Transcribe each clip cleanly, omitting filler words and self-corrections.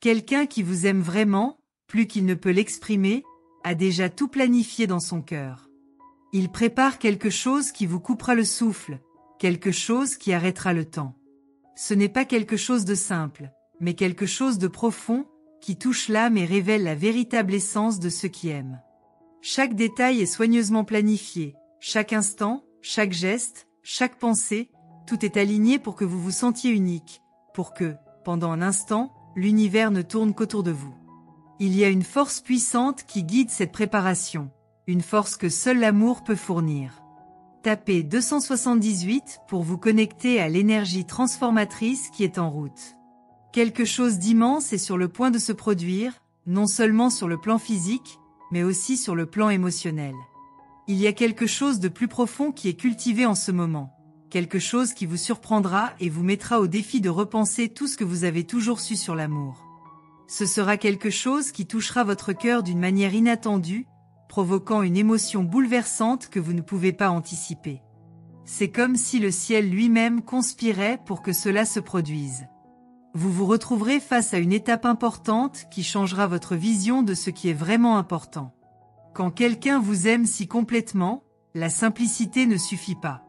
Quelqu'un qui vous aime vraiment, plus qu'il ne peut l'exprimer, a déjà tout planifié dans son cœur. Il prépare quelque chose qui vous coupera le souffle, quelque chose qui arrêtera le temps. Ce n'est pas quelque chose de simple, mais quelque chose de profond, qui touche l'âme et révèle la véritable essence de ceux qui aiment. Chaque détail est soigneusement planifié, chaque instant, chaque geste, chaque pensée, tout est aligné pour que vous vous sentiez unique, pour que, pendant un instant, l'univers ne tourne qu'autour de vous. Il y a une force puissante qui guide cette préparation, une force que seul l'amour peut fournir. Tapez 278 pour vous connecter à l'énergie transformatrice qui est en route. Quelque chose d'immense est sur le point de se produire, non seulement sur le plan physique, mais aussi sur le plan émotionnel. Il y a quelque chose de plus profond qui est cultivé en ce moment, quelque chose qui vous surprendra et vous mettra au défi de repenser tout ce que vous avez toujours su sur l'amour. Ce sera quelque chose qui touchera votre cœur d'une manière inattendue, provoquant une émotion bouleversante que vous ne pouvez pas anticiper. C'est comme si le ciel lui-même conspirait pour que cela se produise. Vous vous retrouverez face à une étape importante qui changera votre vision de ce qui est vraiment important. Quand quelqu'un vous aime si complètement, la simplicité ne suffit pas.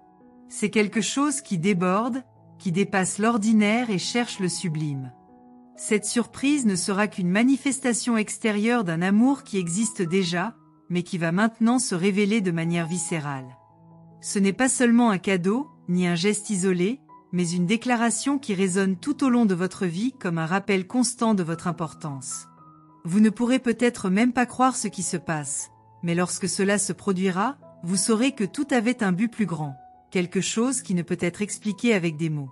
C'est quelque chose qui déborde, qui dépasse l'ordinaire et cherche le sublime. Cette surprise ne sera qu'une manifestation extérieure d'un amour qui existe déjà, mais qui va maintenant se révéler de manière viscérale. Ce n'est pas seulement un cadeau, ni un geste isolé, mais une déclaration qui résonne tout au long de votre vie comme un rappel constant de votre importance. Vous ne pourrez peut-être même pas croire ce qui se passe, mais lorsque cela se produira, vous saurez que tout avait un but plus grand, quelque chose qui ne peut être expliqué avec des mots.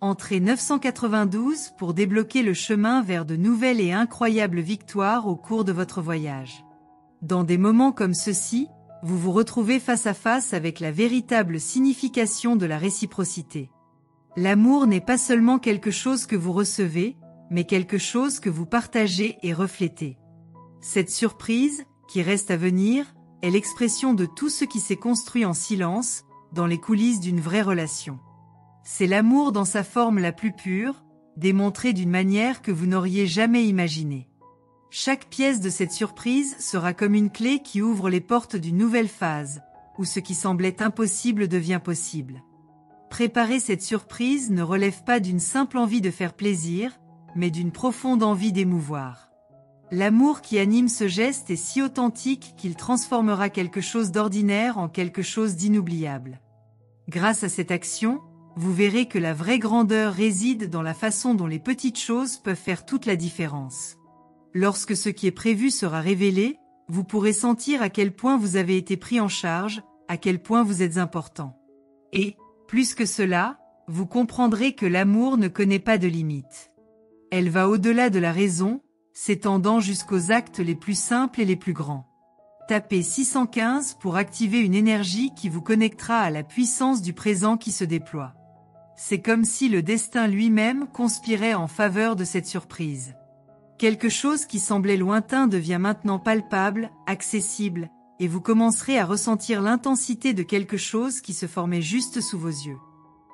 Entrez 992 pour débloquer le chemin vers de nouvelles et incroyables victoires au cours de votre voyage. Dans des moments comme ceux-ci, vous vous retrouvez face à face avec la véritable signification de la réciprocité. L'amour n'est pas seulement quelque chose que vous recevez, mais quelque chose que vous partagez et reflétez. Cette surprise, qui reste à venir, est l'expression de tout ce qui s'est construit en silence, dans les coulisses d'une vraie relation. C'est l'amour dans sa forme la plus pure, démontré d'une manière que vous n'auriez jamais imaginée. Chaque pièce de cette surprise sera comme une clé qui ouvre les portes d'une nouvelle phase, où ce qui semblait impossible devient possible. Préparer cette surprise ne relève pas d'une simple envie de faire plaisir, mais d'une profonde envie d'émouvoir. L'amour qui anime ce geste est si authentique qu'il transformera quelque chose d'ordinaire en quelque chose d'inoubliable. Grâce à cette action, vous verrez que la vraie grandeur réside dans la façon dont les petites choses peuvent faire toute la différence. Lorsque ce qui est prévu sera révélé, vous pourrez sentir à quel point vous avez été pris en charge, à quel point vous êtes important. Et, plus que cela, vous comprendrez que l'amour ne connaît pas de limites. Elle va au-delà de la raison, s'étendant jusqu'aux actes les plus simples et les plus grands. Tapez 615 pour activer une énergie qui vous connectera à la puissance du présent qui se déploie. C'est comme si le destin lui-même conspirait en faveur de cette surprise. Quelque chose qui semblait lointain devient maintenant palpable, accessible, et vous commencerez à ressentir l'intensité de quelque chose qui se formait juste sous vos yeux.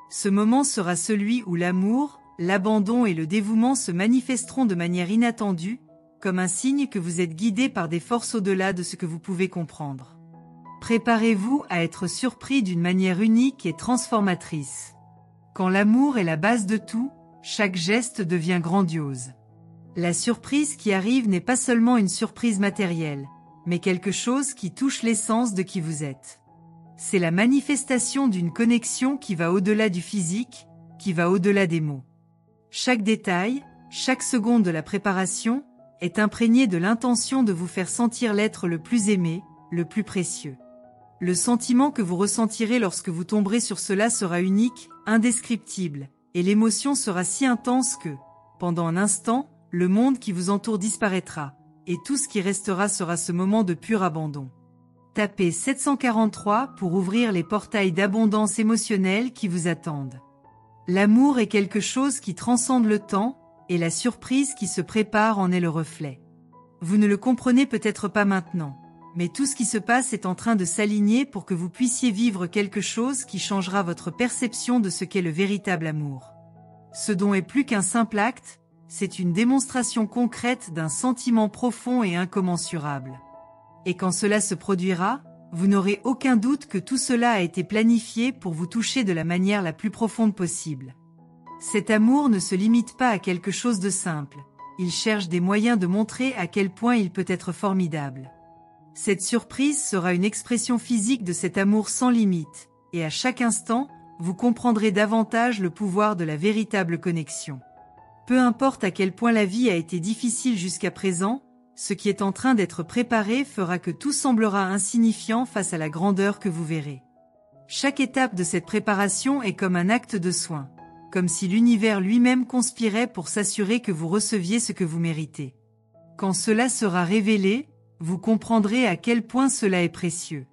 Ce moment sera celui où l'amour, l'abandon et le dévouement se manifesteront de manière inattendue, comme un signe que vous êtes guidé par des forces au-delà de ce que vous pouvez comprendre. Préparez-vous à être surpris d'une manière unique et transformatrice. Quand l'amour est la base de tout, chaque geste devient grandiose. La surprise qui arrive n'est pas seulement une surprise matérielle, mais quelque chose qui touche l'essence de qui vous êtes. C'est la manifestation d'une connexion qui va au-delà du physique, qui va au-delà des mots. Chaque détail, chaque seconde de la préparation, est imprégné de l'intention de vous faire sentir l'être le plus aimé, le plus précieux. Le sentiment que vous ressentirez lorsque vous tomberez sur cela sera unique, indescriptible, et l'émotion sera si intense que, pendant un instant, le monde qui vous entoure disparaîtra, et tout ce qui restera sera ce moment de pur abandon. Tapez 743 pour ouvrir les portails d'abondance émotionnelle qui vous attendent. L'amour est quelque chose qui transcende le temps, et la surprise qui se prépare en est le reflet. Vous ne le comprenez peut-être pas maintenant, mais tout ce qui se passe est en train de s'aligner pour que vous puissiez vivre quelque chose qui changera votre perception de ce qu'est le véritable amour. Ce don est plus qu'un simple acte, c'est une démonstration concrète d'un sentiment profond et incommensurable. Et quand cela se produira, vous n'aurez aucun doute que tout cela a été planifié pour vous toucher de la manière la plus profonde possible. Cet amour ne se limite pas à quelque chose de simple, il cherche des moyens de montrer à quel point il peut être formidable. Cette surprise sera une expression physique de cet amour sans limite, et à chaque instant, vous comprendrez davantage le pouvoir de la véritable connexion. Peu importe à quel point la vie a été difficile jusqu'à présent, ce qui est en train d'être préparé fera que tout semblera insignifiant face à la grandeur que vous verrez. Chaque étape de cette préparation est comme un acte de soin, comme si l'univers lui-même conspirait pour s'assurer que vous receviez ce que vous méritez. Quand cela sera révélé, vous comprendrez à quel point cela est précieux.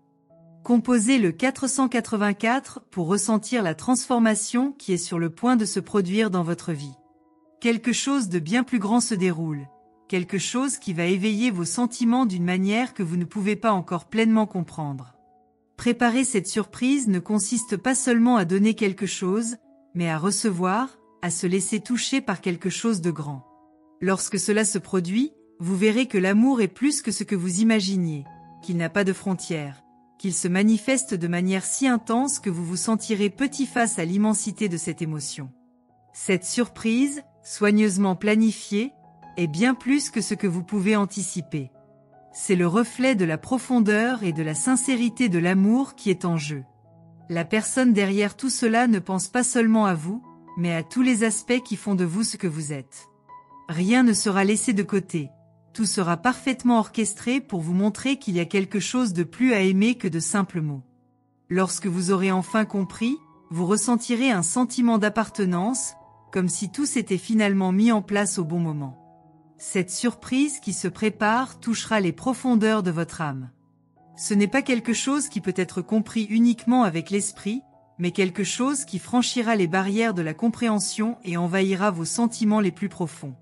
Composez le 484 pour ressentir la transformation qui est sur le point de se produire dans votre vie. Quelque chose de bien plus grand se déroule, quelque chose qui va éveiller vos sentiments d'une manière que vous ne pouvez pas encore pleinement comprendre. Préparer cette surprise ne consiste pas seulement à donner quelque chose, mais à recevoir, à se laisser toucher par quelque chose de grand. Lorsque cela se produit, vous verrez que l'amour est plus que ce que vous imaginiez, qu'il n'a pas de frontières, qu'il se manifeste de manière si intense que vous vous sentirez petit face à l'immensité de cette émotion. Cette surprise, soigneusement planifiée, est bien plus que ce que vous pouvez anticiper. C'est le reflet de la profondeur et de la sincérité de l'amour qui est en jeu. La personne derrière tout cela ne pense pas seulement à vous, mais à tous les aspects qui font de vous ce que vous êtes. Rien ne sera laissé de côté. Tout sera parfaitement orchestré pour vous montrer qu'il y a quelque chose de plus à aimer que de simples mots. Lorsque vous aurez enfin compris, vous ressentirez un sentiment d'appartenance, comme si tout s'était finalement mis en place au bon moment. Cette surprise qui se prépare touchera les profondeurs de votre âme. Ce n'est pas quelque chose qui peut être compris uniquement avec l'esprit, mais quelque chose qui franchira les barrières de la compréhension et envahira vos sentiments les plus profonds.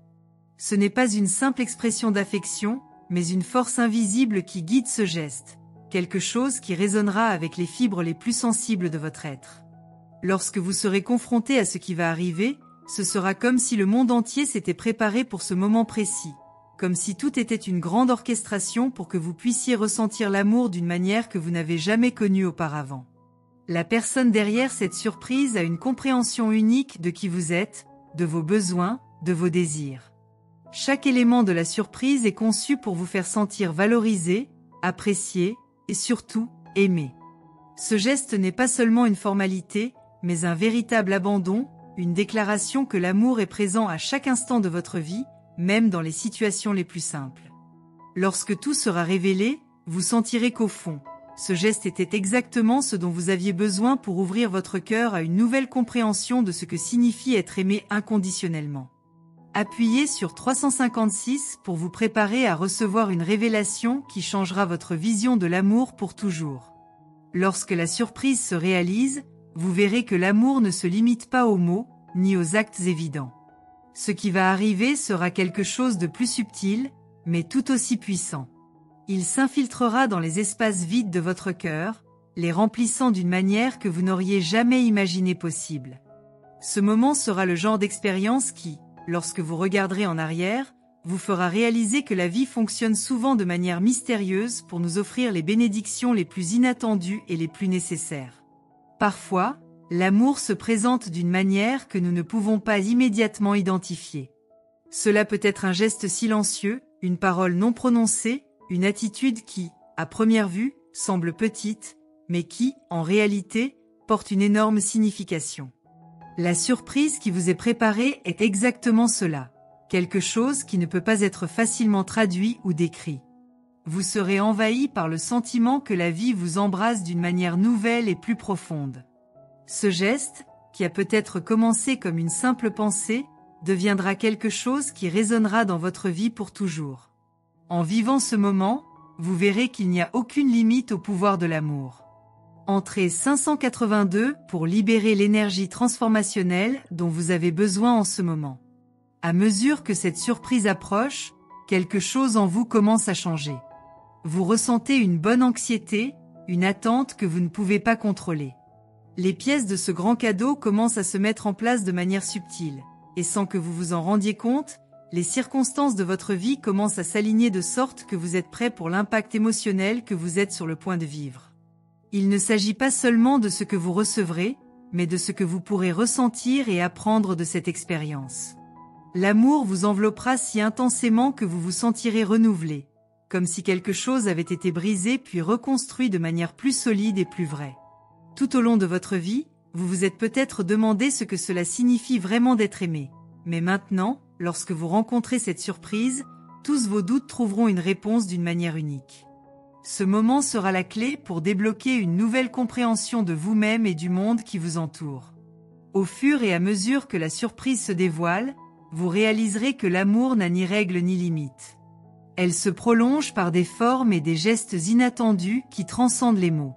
Ce n'est pas une simple expression d'affection, mais une force invisible qui guide ce geste, quelque chose qui résonnera avec les fibres les plus sensibles de votre être. Lorsque vous serez confronté à ce qui va arriver, ce sera comme si le monde entier s'était préparé pour ce moment précis, comme si tout était une grande orchestration pour que vous puissiez ressentir l'amour d'une manière que vous n'avez jamais connue auparavant. La personne derrière cette surprise a une compréhension unique de qui vous êtes, de vos besoins, de vos désirs. Chaque élément de la surprise est conçu pour vous faire sentir valorisé, apprécié, et surtout, aimé. Ce geste n'est pas seulement une formalité, mais un véritable abandon, une déclaration que l'amour est présent à chaque instant de votre vie, même dans les situations les plus simples. Lorsque tout sera révélé, vous sentirez qu'au fond, ce geste était exactement ce dont vous aviez besoin pour ouvrir votre cœur à une nouvelle compréhension de ce que signifie être aimé inconditionnellement. Appuyez sur 356 pour vous préparer à recevoir une révélation qui changera votre vision de l'amour pour toujours. Lorsque la surprise se réalise, vous verrez que l'amour ne se limite pas aux mots, ni aux actes évidents. Ce qui va arriver sera quelque chose de plus subtil, mais tout aussi puissant. Il s'infiltrera dans les espaces vides de votre cœur, les remplissant d'une manière que vous n'auriez jamais imaginé possible. Ce moment sera le genre d'expérience qui, lorsque vous regarderez en arrière, vous fera réaliser que la vie fonctionne souvent de manière mystérieuse pour nous offrir les bénédictions les plus inattendues et les plus nécessaires. Parfois, l'amour se présente d'une manière que nous ne pouvons pas immédiatement identifier. Cela peut être un geste silencieux, une parole non prononcée, une attitude qui, à première vue, semble petite, mais qui, en réalité, porte une énorme signification. La surprise qui vous est préparée est exactement cela, quelque chose qui ne peut pas être facilement traduit ou décrit. Vous serez envahi par le sentiment que la vie vous embrasse d'une manière nouvelle et plus profonde. Ce geste, qui a peut-être commencé comme une simple pensée, deviendra quelque chose qui résonnera dans votre vie pour toujours. En vivant ce moment, vous verrez qu'il n'y a aucune limite au pouvoir de l'amour. Entrez 582 pour libérer l'énergie transformationnelle dont vous avez besoin en ce moment. À mesure que cette surprise approche, quelque chose en vous commence à changer. Vous ressentez une bonne anxiété, une attente que vous ne pouvez pas contrôler. Les pièces de ce grand cadeau commencent à se mettre en place de manière subtile, et sans que vous vous en rendiez compte, les circonstances de votre vie commencent à s'aligner de sorte que vous êtes prêt pour l'impact émotionnel que vous êtes sur le point de vivre. Il ne s'agit pas seulement de ce que vous recevrez, mais de ce que vous pourrez ressentir et apprendre de cette expérience. L'amour vous enveloppera si intensément que vous vous sentirez renouvelé, comme si quelque chose avait été brisé puis reconstruit de manière plus solide et plus vraie. Tout au long de votre vie, vous vous êtes peut-être demandé ce que cela signifie vraiment d'être aimé. Mais maintenant, lorsque vous rencontrez cette surprise, tous vos doutes trouveront une réponse d'une manière unique. Ce moment sera la clé pour débloquer une nouvelle compréhension de vous-même et du monde qui vous entoure. Au fur et à mesure que la surprise se dévoile, vous réaliserez que l'amour n'a ni règles ni limites. Elle se prolonge par des formes et des gestes inattendus qui transcendent les mots.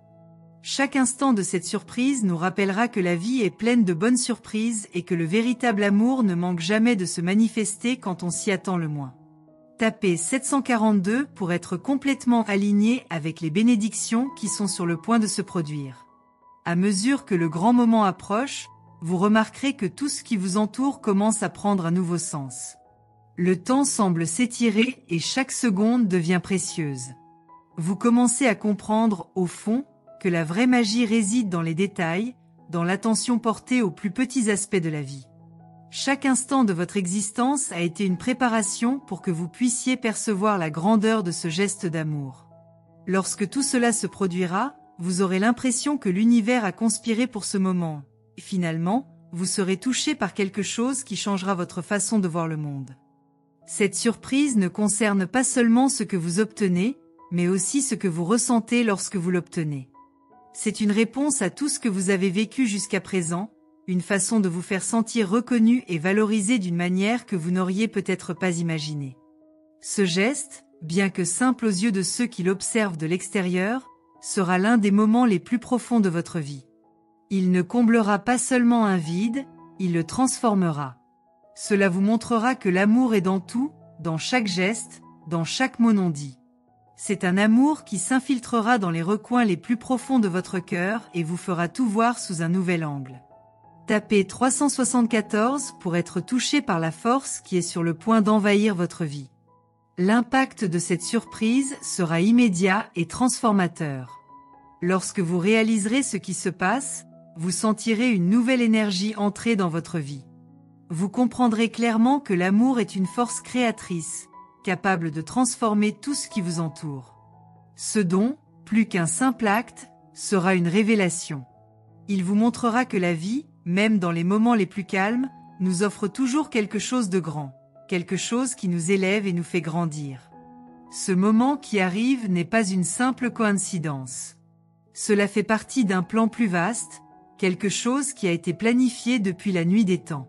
Chaque instant de cette surprise nous rappellera que la vie est pleine de bonnes surprises et que le véritable amour ne manque jamais de se manifester quand on s'y attend le moins. Tapez 742 pour être complètement aligné avec les bénédictions qui sont sur le point de se produire. À mesure que le grand moment approche, vous remarquerez que tout ce qui vous entoure commence à prendre un nouveau sens. Le temps semble s'étirer et chaque seconde devient précieuse. Vous commencez à comprendre, au fond, que la vraie magie réside dans les détails, dans l'attention portée aux plus petits aspects de la vie. Chaque instant de votre existence a été une préparation pour que vous puissiez percevoir la grandeur de ce geste d'amour. Lorsque tout cela se produira, vous aurez l'impression que l'univers a conspiré pour ce moment. Et finalement, vous serez touché par quelque chose qui changera votre façon de voir le monde. Cette surprise ne concerne pas seulement ce que vous obtenez, mais aussi ce que vous ressentez lorsque vous l'obtenez. C'est une réponse à tout ce que vous avez vécu jusqu'à présent, une façon de vous faire sentir reconnu et valorisé d'une manière que vous n'auriez peut-être pas imaginée. Ce geste, bien que simple aux yeux de ceux qui l'observent de l'extérieur, sera l'un des moments les plus profonds de votre vie. Il ne comblera pas seulement un vide, il le transformera. Cela vous montrera que l'amour est dans tout, dans chaque geste, dans chaque mot non dit. C'est un amour qui s'infiltrera dans les recoins les plus profonds de votre cœur et vous fera tout voir sous un nouvel angle. Tapez 374 pour être touché par la force qui est sur le point d'envahir votre vie. L'impact de cette surprise sera immédiat et transformateur. Lorsque vous réaliserez ce qui se passe, vous sentirez une nouvelle énergie entrer dans votre vie. Vous comprendrez clairement que l'amour est une force créatrice, capable de transformer tout ce qui vous entoure. Ce don, plus qu'un simple acte, sera une révélation. Il vous montrera que la vie, même dans les moments les plus calmes, nous offre toujours quelque chose de grand, quelque chose qui nous élève et nous fait grandir. Ce moment qui arrive n'est pas une simple coïncidence. Cela fait partie d'un plan plus vaste, quelque chose qui a été planifié depuis la nuit des temps.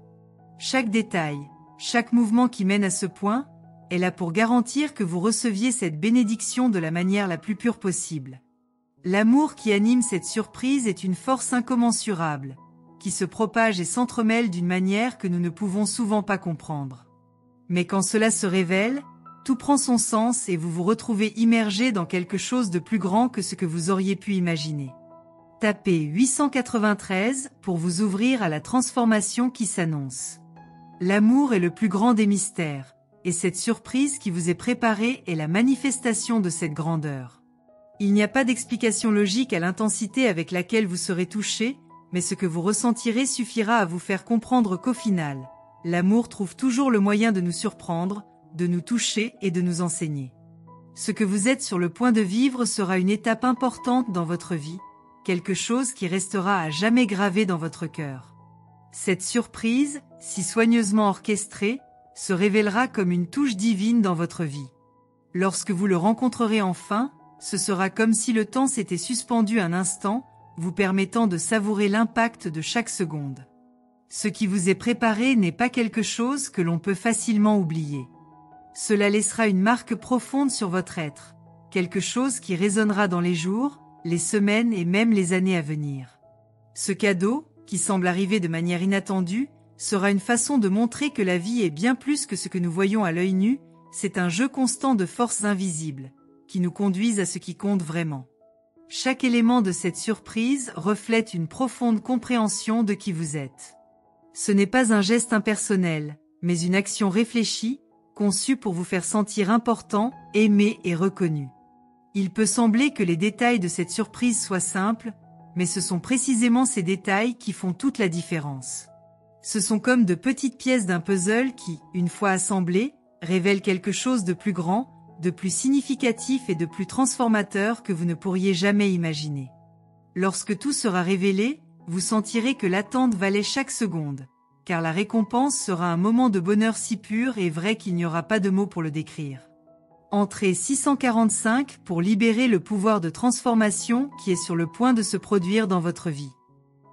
Chaque détail, chaque mouvement qui mène à ce point, est là pour garantir que vous receviez cette bénédiction de la manière la plus pure possible. L'amour qui anime cette surprise est une force incommensurable, qui se propage et s'entremêle d'une manière que nous ne pouvons souvent pas comprendre. Mais quand cela se révèle, tout prend son sens et vous vous retrouvez immergé dans quelque chose de plus grand que ce que vous auriez pu imaginer. Tapez 893 pour vous ouvrir à la transformation qui s'annonce. L'amour est le plus grand des mystères, et cette surprise qui vous est préparée est la manifestation de cette grandeur. Il n'y a pas d'explication logique à l'intensité avec laquelle vous serez touché, mais ce que vous ressentirez suffira à vous faire comprendre qu'au final, l'amour trouve toujours le moyen de nous surprendre, de nous toucher et de nous enseigner. Ce que vous êtes sur le point de vivre sera une étape importante dans votre vie, quelque chose qui restera à jamais gravé dans votre cœur. Cette surprise, si soigneusement orchestrée, se révélera comme une touche divine dans votre vie. Lorsque vous le rencontrerez enfin, ce sera comme si le temps s'était suspendu un instant, vous permettant de savourer l'impact de chaque seconde. Ce qui vous est préparé n'est pas quelque chose que l'on peut facilement oublier. Cela laissera une marque profonde sur votre être, quelque chose qui résonnera dans les jours, les semaines et même les années à venir. Ce cadeau, qui semble arriver de manière inattendue, sera une façon de montrer que la vie est bien plus que ce que nous voyons à l'œil nu, c'est un jeu constant de forces invisibles, qui nous conduisent à ce qui compte vraiment. Chaque élément de cette surprise reflète une profonde compréhension de qui vous êtes. Ce n'est pas un geste impersonnel, mais une action réfléchie, conçu pour vous faire sentir important, aimé et reconnu. Il peut sembler que les détails de cette surprise soient simples, mais ce sont précisément ces détails qui font toute la différence. Ce sont comme de petites pièces d'un puzzle qui, une fois assemblées, révèlent quelque chose de plus grand, de plus significatif et de plus transformateur que vous ne pourriez jamais imaginer. Lorsque tout sera révélé, vous sentirez que l'attente valait chaque seconde, car la récompense sera un moment de bonheur si pur et vrai qu'il n'y aura pas de mots pour le décrire. Entrée 645 pour libérer le pouvoir de transformation qui est sur le point de se produire dans votre vie.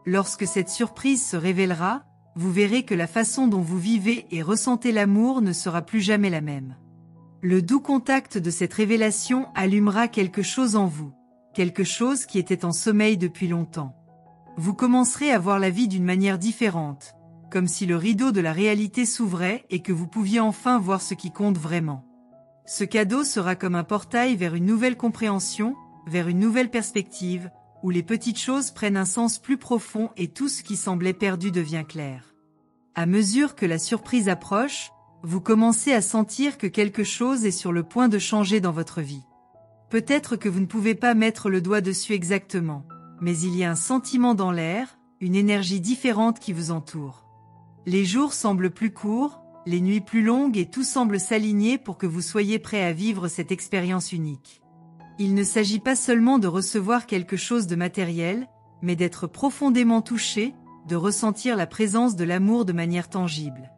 Lorsque cette surprise se révélera, vous verrez que la façon dont vous vivez et ressentez l'amour ne sera plus jamais la même. Le doux contact de cette révélation allumera quelque chose en vous, quelque chose qui était en sommeil depuis longtemps. Vous commencerez à voir la vie d'une manière différente, comme si le rideau de la réalité s'ouvrait et que vous pouviez enfin voir ce qui compte vraiment. Ce cadeau sera comme un portail vers une nouvelle compréhension, vers une nouvelle perspective, où les petites choses prennent un sens plus profond et tout ce qui semblait perdu devient clair. À mesure que la surprise approche, vous commencez à sentir que quelque chose est sur le point de changer dans votre vie. Peut-être que vous ne pouvez pas mettre le doigt dessus exactement, mais il y a un sentiment dans l'air, une énergie différente qui vous entoure. Les jours semblent plus courts, les nuits plus longues et tout semble s'aligner pour que vous soyez prêt à vivre cette expérience unique. Il ne s'agit pas seulement de recevoir quelque chose de matériel, mais d'être profondément touché, de ressentir la présence de l'amour de manière tangible.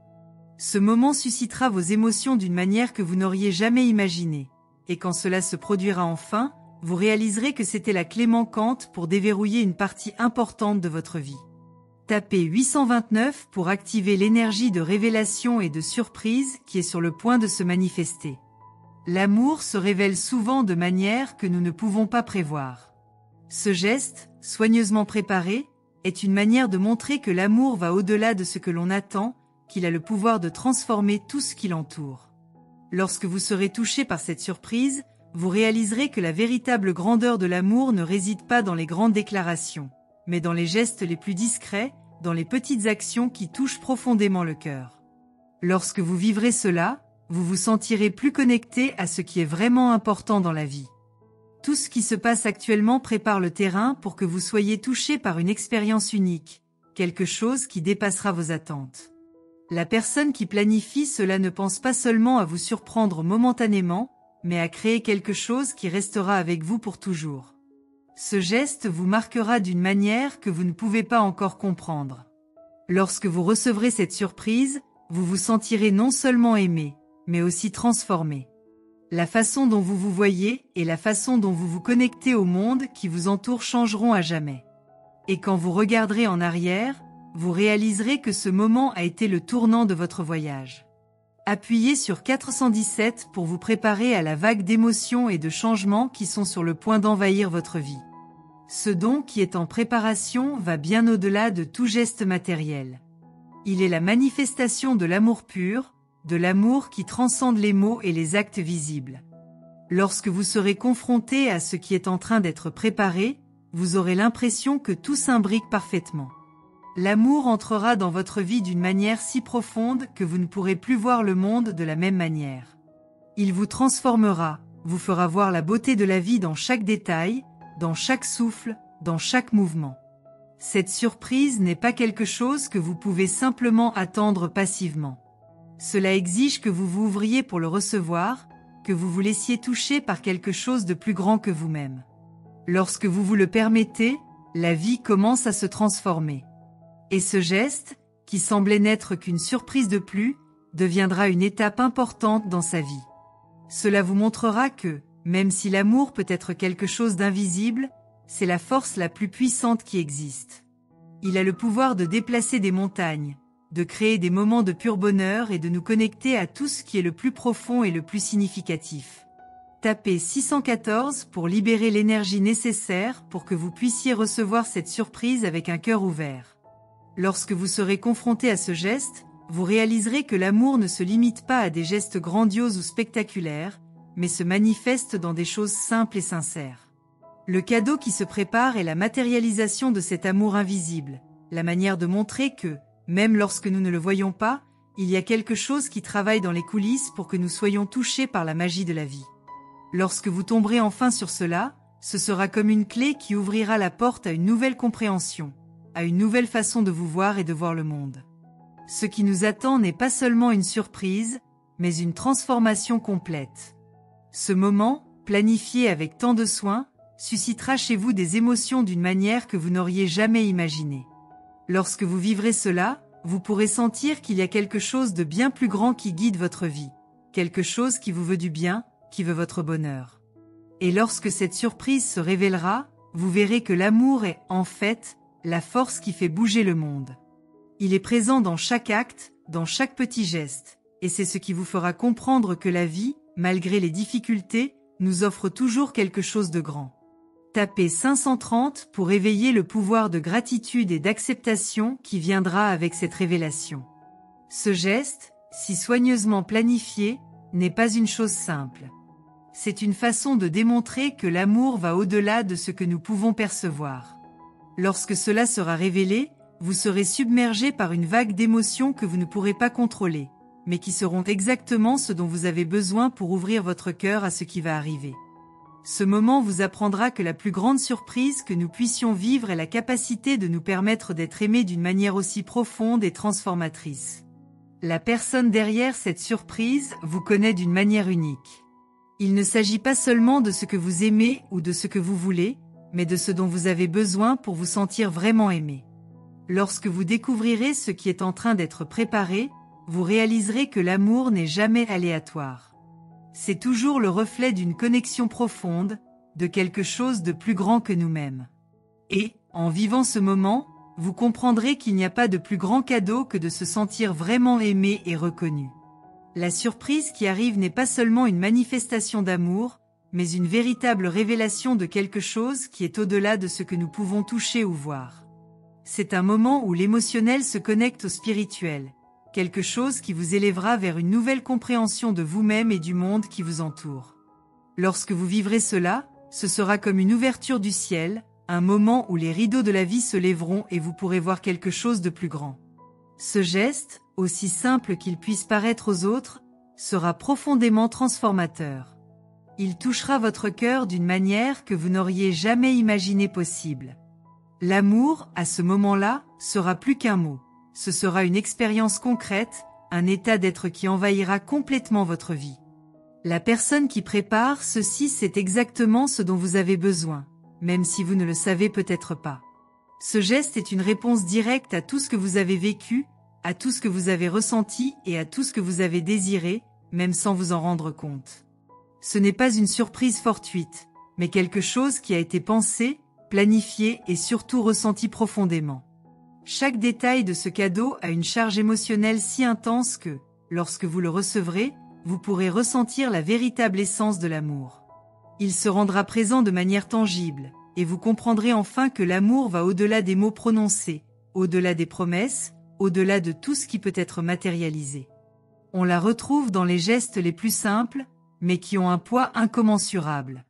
Ce moment suscitera vos émotions d'une manière que vous n'auriez jamais imaginée, et quand cela se produira enfin, vous réaliserez que c'était la clé manquante pour déverrouiller une partie importante de votre vie. Tapez 829 pour activer l'énergie de révélation et de surprise qui est sur le point de se manifester. L'amour se révèle souvent de manière que nous ne pouvons pas prévoir. Ce geste, soigneusement préparé, est une manière de montrer que l'amour va au-delà de ce que l'on attend, qu'il a le pouvoir de transformer tout ce qui l'entoure. Lorsque vous serez touché par cette surprise, vous réaliserez que la véritable grandeur de l'amour ne réside pas dans les grandes déclarations, mais dans les gestes les plus discrets, dans les petites actions qui touchent profondément le cœur. Lorsque vous vivrez cela, vous vous sentirez plus connecté à ce qui est vraiment important dans la vie. Tout ce qui se passe actuellement prépare le terrain pour que vous soyez touché par une expérience unique, quelque chose qui dépassera vos attentes. La personne qui planifie cela ne pense pas seulement à vous surprendre momentanément, mais à créer quelque chose qui restera avec vous pour toujours. Ce geste vous marquera d'une manière que vous ne pouvez pas encore comprendre. Lorsque vous recevrez cette surprise, vous vous sentirez non seulement aimé, mais aussi transformé. La façon dont vous vous voyez et la façon dont vous vous connectez au monde qui vous entoure changeront à jamais. Et quand vous regarderez en arrière, vous réaliserez que ce moment a été le tournant de votre voyage. Appuyez sur 417 pour vous préparer à la vague d'émotions et de changements qui sont sur le point d'envahir votre vie. Ce don qui est en préparation va bien au-delà de tout geste matériel. Il est la manifestation de l'amour pur, de l'amour qui transcende les mots et les actes visibles. Lorsque vous serez confronté à ce qui est en train d'être préparé, vous aurez l'impression que tout s'imbrique parfaitement. L'amour entrera dans votre vie d'une manière si profonde que vous ne pourrez plus voir le monde de la même manière. Il vous transformera, vous fera voir la beauté de la vie dans chaque détail, dans chaque souffle, dans chaque mouvement. Cette surprise n'est pas quelque chose que vous pouvez simplement attendre passivement. Cela exige que vous vous ouvriez pour le recevoir, que vous vous laissiez toucher par quelque chose de plus grand que vous-même. Lorsque vous vous le permettez, la vie commence à se transformer. Et ce geste, qui semblait n'être qu'une surprise de plus, deviendra une étape importante dans sa vie. Cela vous montrera que, même si l'amour peut être quelque chose d'invisible, c'est la force la plus puissante qui existe. Il a le pouvoir de déplacer des montagnes, de créer des moments de pur bonheur et de nous connecter à tout ce qui est le plus profond et le plus significatif. Tapez 614 pour libérer l'énergie nécessaire pour que vous puissiez recevoir cette surprise avec un cœur ouvert. Lorsque vous serez confronté à ce geste, vous réaliserez que l'amour ne se limite pas à des gestes grandioses ou spectaculaires, mais se manifeste dans des choses simples et sincères. Le cadeau qui se prépare est la matérialisation de cet amour invisible, la manière de montrer que, même lorsque nous ne le voyons pas, il y a quelque chose qui travaille dans les coulisses pour que nous soyons touchés par la magie de la vie. Lorsque vous tomberez enfin sur cela, ce sera comme une clé qui ouvrira la porte à une nouvelle compréhension, à une nouvelle façon de vous voir et de voir le monde. Ce qui nous attend n'est pas seulement une surprise, mais une transformation complète. Ce moment, planifié avec tant de soin, suscitera chez vous des émotions d'une manière que vous n'auriez jamais imaginée. Lorsque vous vivrez cela, vous pourrez sentir qu'il y a quelque chose de bien plus grand qui guide votre vie, quelque chose qui vous veut du bien, qui veut votre bonheur. Et lorsque cette surprise se révélera, vous verrez que l'amour est, en fait, la force qui fait bouger le monde. Il est présent dans chaque acte, dans chaque petit geste, et c'est ce qui vous fera comprendre que la vie, malgré les difficultés, nous offre toujours quelque chose de grand. Tapez 530 pour éveiller le pouvoir de gratitude et d'acceptation qui viendra avec cette révélation. Ce geste, si soigneusement planifié, n'est pas une chose simple. C'est une façon de démontrer que l'amour va au-delà de ce que nous pouvons percevoir. Lorsque cela sera révélé, vous serez submergé par une vague d'émotions que vous ne pourrez pas contrôler, mais qui seront exactement ce dont vous avez besoin pour ouvrir votre cœur à ce qui va arriver. Ce moment vous apprendra que la plus grande surprise que nous puissions vivre est la capacité de nous permettre d'être aimés d'une manière aussi profonde et transformatrice. La personne derrière cette surprise vous connaît d'une manière unique. Il ne s'agit pas seulement de ce que vous aimez ou de ce que vous voulez, mais de ce dont vous avez besoin pour vous sentir vraiment aimé. Lorsque vous découvrirez ce qui est en train d'être préparé, vous réaliserez que l'amour n'est jamais aléatoire. C'est toujours le reflet d'une connexion profonde, de quelque chose de plus grand que nous-mêmes. Et, en vivant ce moment, vous comprendrez qu'il n'y a pas de plus grand cadeau que de se sentir vraiment aimé et reconnu. La surprise qui arrive n'est pas seulement une manifestation d'amour, mais une véritable révélation de quelque chose qui est au-delà de ce que nous pouvons toucher ou voir. C'est un moment où l'émotionnel se connecte au spirituel, quelque chose qui vous élèvera vers une nouvelle compréhension de vous-même et du monde qui vous entoure. Lorsque vous vivrez cela, ce sera comme une ouverture du ciel, un moment où les rideaux de la vie se lèveront et vous pourrez voir quelque chose de plus grand. Ce geste, aussi simple qu'il puisse paraître aux autres, sera profondément transformateur. Il touchera votre cœur d'une manière que vous n'auriez jamais imaginé possible. L'amour, à ce moment-là, sera plus qu'un mot. Ce sera une expérience concrète, un état d'être qui envahira complètement votre vie. La personne qui prépare ceci sait exactement ce dont vous avez besoin, même si vous ne le savez peut-être pas. Ce geste est une réponse directe à tout ce que vous avez vécu, à tout ce que vous avez ressenti et à tout ce que vous avez désiré, même sans vous en rendre compte. Ce n'est pas une surprise fortuite, mais quelque chose qui a été pensé, planifié et surtout ressenti profondément. Chaque détail de ce cadeau a une charge émotionnelle si intense que, lorsque vous le recevrez, vous pourrez ressentir la véritable essence de l'amour. Il se rendra présent de manière tangible, et vous comprendrez enfin que l'amour va au-delà des mots prononcés, au-delà des promesses, au-delà de tout ce qui peut être matérialisé. On la retrouve dans les gestes les plus simples, mais qui ont un poids incommensurable.